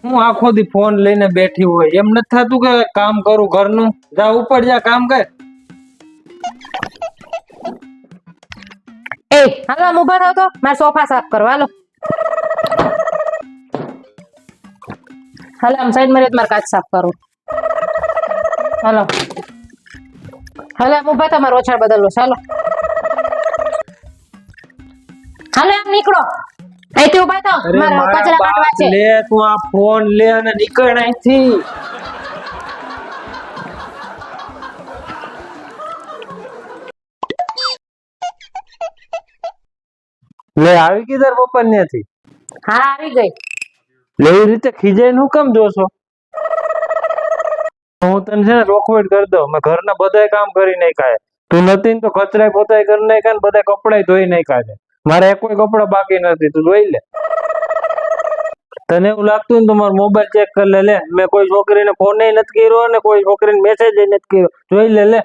હું આખો દી ફોન લઈને બેઠી હોય એમ નથી થતું કે કામ કરું ઘરનું? જા ઉપર જા, કામ કર. એ હાલો આમ ઊભા થાવ તો મારે સોફા સાફ કરવા. હાલો આમ સાઈડ માં મારે કાચ સાફ કરું. હાલો હાલો આમ ઊભા તમારે ઓછાળ બદલવો. ચાલો હાલો આમ નીકળો. અહીંથી ઊભા થાવ, મારે કચરા કાઢવા છે. લે તું આ ફોન લે અને નીકળ અહીંથી. લે આવી ગઈ તાર પપ્પા ત્યાંથી? હા આવી ગઈ. લે એવી રીતે ખીજાઈને હું કેમ જોશો? હું તને છે ને રોકવેટ કરી દઉં. મેં ઘરના બધાય કામ કરી નાખ્યા. તું નથી ને તો કચરાય પોતાય કરી નાખ્યા ને બધા કપડાય ધોઈ નાખ્યા છે. મારે કોઈ કપડા બાકી નથી, તું જોઈ લે. તને એવું લાગતું ને તો મારો મોબાઈલ ચેક કરી લે. મેં કોઈ છોકરીને ફોન નથી કર્યો અને કોઈ છોકરીને મેસેજ નથી કર્યો. જોઈ લે.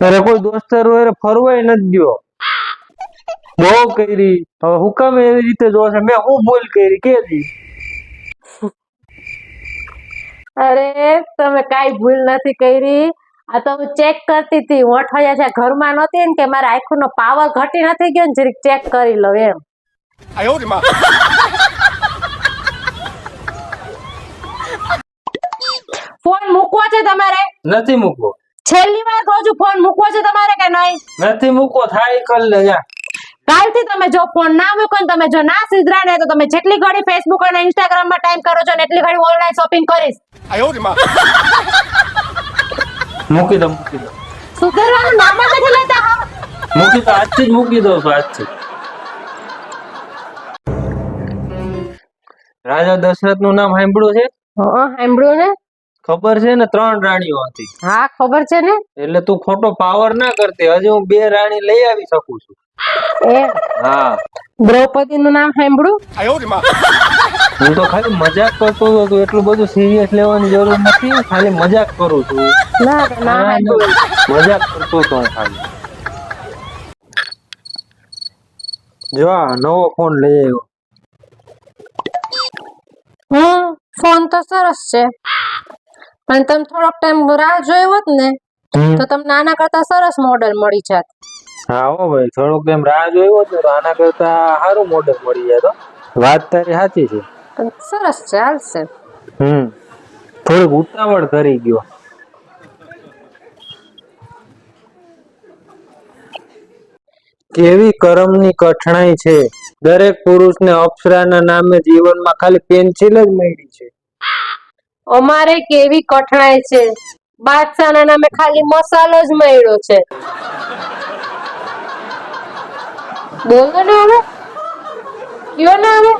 અરે કોઈ દોસ્તારો અરે ફરવાય નથી ગયો. બહુ કરી. હવે હું કામ એવી રીતે જોશે? મેં હું ભૂલ કરી કે દી? અરે તમે કાઈ ભૂલ નથી કરી. આ તો હું ચેક કરતી હતી. હું અઠવાડિયા છે ઘરમાં નહોતી ને કે મારા આંખનો પાવર ઘટી નથી ગયો ને જરીક ચેક કરી લઉં એમ. ફોન મૂકવો છે તમારે? નથી મૂકવો. છેલ્લી વાર કહું છું, ફોન મૂકવો છે તમારે કે નહીં? નથી મૂકવો. થાય કરી લે જા. કાલથી તમે જો ફોન ના મૂકો ને તમે જો ના સુધરા ને તો તમે જેટલી ઘડી ફેસબુક અને ઇન્સ્ટાગ્રામ માં ટાઈમ કરો છો ને એટલી ઘડી ઓનલાઈન શોપિંગ કરીશ. મૂકી દો. સુધરવાનું નામ જ નથી લેતા. મૂકી તો આજથી જ મૂકી દો છો. આજથી. રાજા દશરથ નું નામ સાંભળ્યું છે? હા સાંભળ્યું ને. ખબર છે ને 3 રાણીઓ હતી. હા ખબર છે ને. એટલે તું ખોટો પાવર ના કરતી. હજી હું 2 રાણી લઈ આવી શકું છું. હા. દ્રૌપદી નું નામ સાંભળ્યું? હું તો ખાલી મજાક કરતો હતો. એટલું બધું સિરિયસ લેવાની જરૂર નથી. હું ખાલી મજાક કરું છું. મજાક કરતો હતો હું ખાલી. જો આ નવો ફોન લઈ આવ્યો. ફોન તો સરસ છે પણ તમે થોડોક ટાઈમ રાહ જોઈ હોત ને તો તમને આના કરતા સરસ મોડેલ મળી જાત. હા હો ભાઈ, થોડોક ટાઈમ રાહ જોઈ હોત ને તો આના કરતા સારું મોડેલ મળી જાય. તો વાત તારી સાચી છે. સરસ છે, હાલશે. થોડીક ઉતાવળ કરી ગયો. કેવી કરમની કઠણાઈ છે. દરેક પુરુષને અપ્સરાના નામે જીવનમાં ખાલી પેન્સિલ જ મળી છે. અમારે કેવી કઠણાઈ છે. બાદશાહના નામે ખાલી મસાલો જ મળ્યો છે. બોલો ને હવે. કયો ને હવે.